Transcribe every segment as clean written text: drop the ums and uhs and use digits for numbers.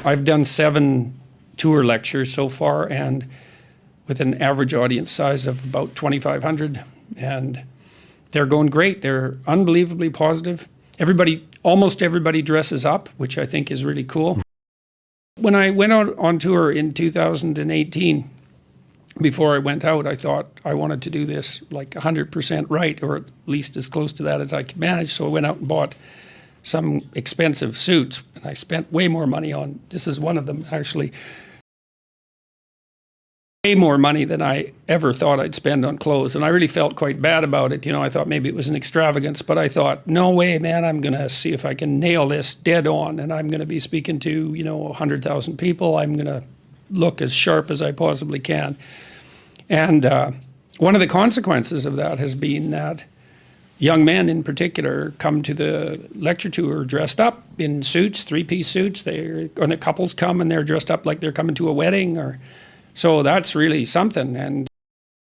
I've done 7 tour lectures so far, and with an average audience size of about 2,500, and they're going great. They're unbelievably positive. Almost everybody dresses up, which I think is really cool. When I went out on tour in 2018, before I went out, I thought I wanted to do this like 100% right, or at least as close to that as I could manage. So I went out and bought some expensive suits, and I spent way more money on, this is one of them actually, way more money than I ever thought I'd spend on clothes. And I really felt quite bad about it. You know, I thought maybe it was an extravagance, but I thought, no way, man, I'm going to see if I can nail this dead on. And I'm going to be speaking to, 100,000 people. I'm going to look as sharp as I possibly can. And one of the consequences of that has been that young men in particular come to the lecture tour dressed up in suits, 3-piece suits. Or the couples come and they're dressed up like they're coming to a wedding, so that's really something. And,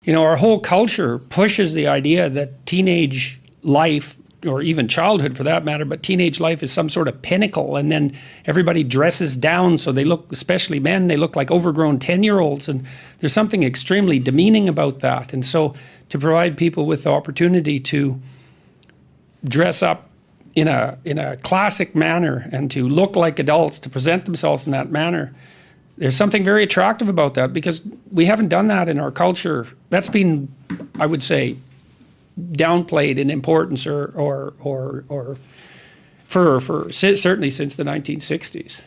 our whole culture pushes the idea that teenage life, or even childhood for that matter, but teenage life is some sort of pinnacle. And then everybody dresses down, so they look, especially men, they look like overgrown 10-year-olds. And there's something extremely demeaning about that. And so to provide people with the opportunity to dress up in a classic manner and to look like adults, to present themselves in that manner, there's something very attractive about that, because we haven't done that in our culture. That's been, I would say, downplayed in importance or for certainly since the 1960s.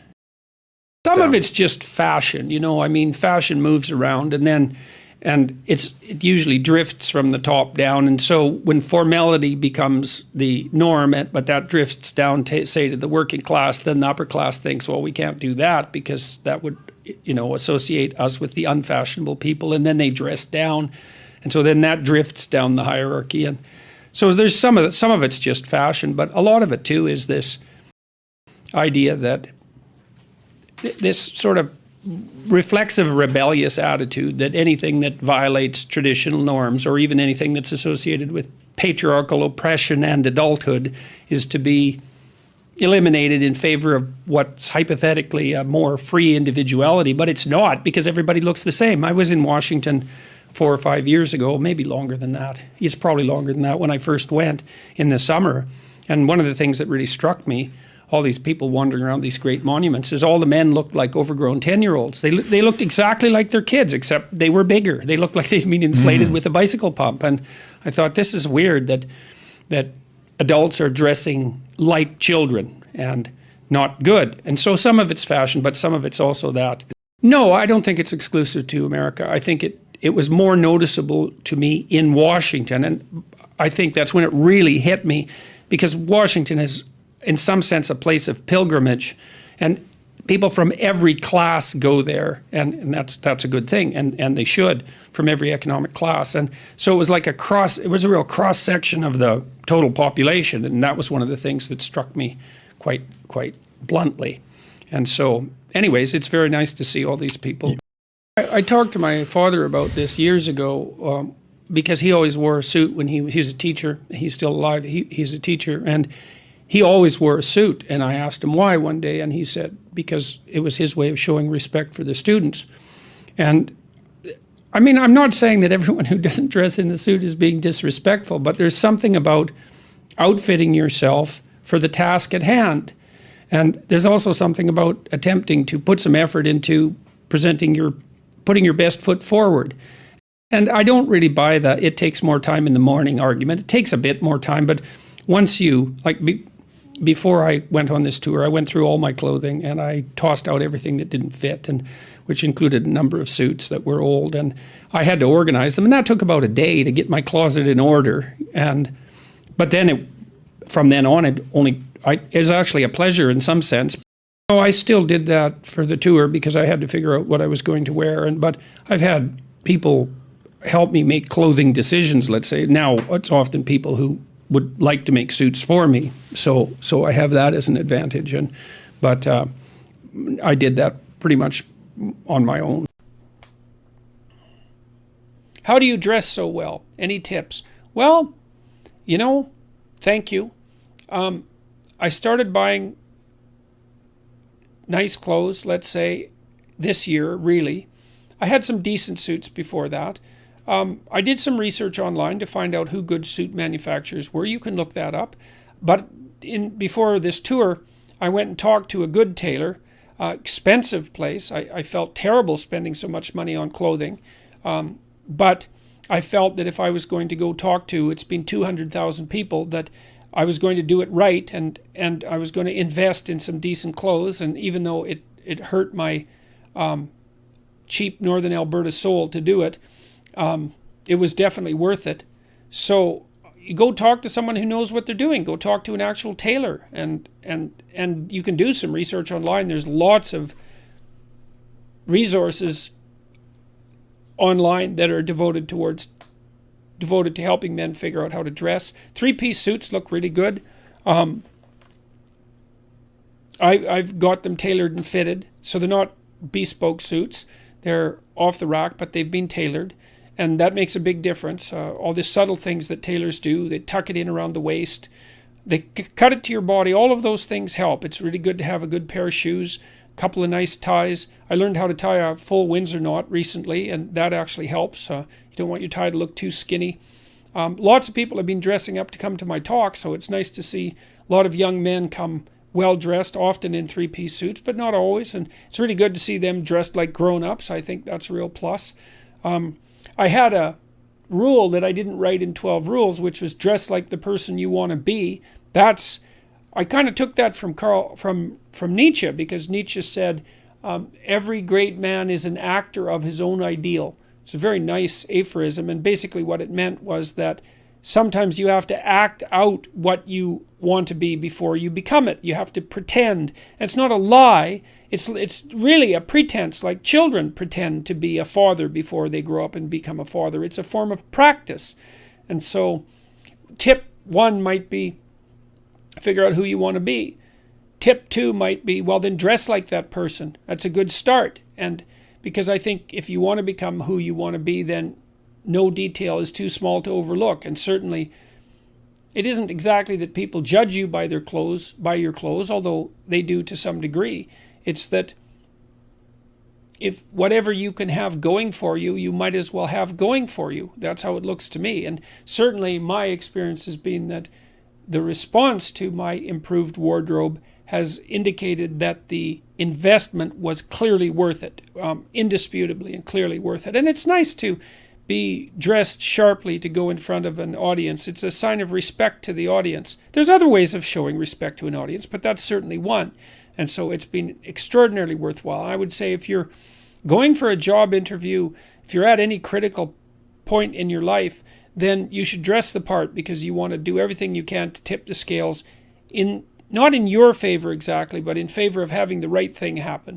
Some of it's just fashion, fashion moves around, and it usually drifts from the top down. And so when formality becomes the norm, but that drifts down, say, to the working class, then the upper class thinks, well, we can't do that because that would, associate us with the unfashionable people, and then they dress down. And so then that drifts down the hierarchy. And so there's some of it's just fashion, but a lot of it too is this idea that this sort of reflexive, rebellious attitude that anything that violates traditional norms, or even anything that's associated with patriarchal oppression and adulthood, is to be eliminated in favor of what's hypothetically a more free individuality. But it's not, because everybody looks the same. I was in Washington 4 or 5 years ago, maybe longer than that. It's probably longer than that, when I first went in the summer. And one of the things that really struck me, all these people wandering around these great monuments, is all the men looked like overgrown 10-year-olds. They looked exactly like their kids, except they were bigger. They looked like they'd been inflated with a bicycle pump. And I thought, this is weird that adults are dressing like children, and not good. And so some of it's fashion, but some of it's also that. No, I don't think it's exclusive to America. I think it was more noticeable to me in Washington, and I think that's when it really hit me, because Washington is, in some sense, a place of pilgrimage, and people from every class go there, and that's a good thing, and they should, from every economic class. And so it was like it was a real cross section of the total population, and that was one of the things that struck me quite bluntly. And so, anyways, it's very nice to see all these people. I talked to my father about this years ago, because he always wore a suit when he was a teacher. He's still alive. He's a teacher, and he always wore a suit. And I asked him why one day, and he said because it was his way of showing respect for the students. And I mean, I'm not saying that everyone who doesn't dress in a suit is being disrespectful, but there's something about outfitting yourself for the task at hand. And there's also something about attempting to put some effort into putting your best foot forward. And I don't really buy the it takes more time in the morning argument. It takes a bit more time, but once before I went on this tour, I went through all my clothing and I tossed out everything that didn't fit, and which included a number of suits that were old, and I had to organize them, and that took about a day to get my closet in order. But then from then on, it was actually a pleasure in some sense. So I still did that for the tour because I had to figure out what I was going to wear. But I've had people help me make clothing decisions, let's say. Now it's often people who would like to make suits for me. So I have that as an advantage. But I did that pretty much on my own. How do you dress so well? Any tips? Well, thank you. I started buying nice clothes, let's say, this year, really. I had some decent suits before that. I did some research online to find out who good suit manufacturers were. You can look that up. But before this tour, I went and talked to a good tailor, expensive place. I felt terrible spending so much money on clothing. But I felt that if I was going to go talk to, it's been 200,000 people, that I was going to do it right, and I was going to invest in some decent clothes. And even though it hurt my cheap Northern Alberta soul to do it, it was definitely worth it. So you go talk to someone who knows what they're doing. Go talk to an actual tailor, and you can do some research online. There's lots of resources online that are devoted to helping men figure out how to dress. 3-piece suits look really good. I've got them tailored and fitted, so they're not bespoke suits. They're off the rack, but they've been tailored, and that makes a big difference. All the subtle things that tailors do, they tuck it in around the waist, they cut it to your body, all of those things help. It's really good to have a good pair of shoes, a couple of nice ties. I learned how to tie a full Windsor knot recently, and that actually helps. You don't want your tie to look too skinny. Lots of people have been dressing up to come to my talk, so it's nice to see a lot of young men come well-dressed, often in 3-piece suits, but not always. And it's really good to see them dressed like grown-ups. I think that's a real plus. I had a rule that I didn't write in 12 Rules, which was dress like the person you want to be. I kind of took that from Nietzsche, because Nietzsche said, every great man is an actor of his own ideal. It's a very nice aphorism, and basically what it meant was that sometimes you have to act out what you want to be before you become it. You have to pretend. And it's not a lie. It's really a pretense, like children pretend to be a father before they grow up and become a father. It's a form of practice. And so tip 1 might be figure out who you want to be. Tip 2 might be, well, then dress like that person. That's a good start. And because I think if you want to become who you want to be, then no detail is too small to overlook. And certainly it isn't exactly that people judge you by your clothes, although they do to some degree. It's that if whatever you can have going for you, you might as well have going for you. That's how it looks to me. And certainly my experience has been that the response to my improved wardrobe has indicated that the investment was clearly worth it, indisputably and clearly worth it. And it's nice to be dressed sharply to go in front of an audience. It's a sign of respect to the audience. There's other ways of showing respect to an audience, but that's certainly one. And so it's been extraordinarily worthwhile. I would say if you're going for a job interview, if you're at any critical point in your life, then you should dress the part, because you want to do everything you can to tip the scales not in your favor exactly, but in favor of having the right thing happen.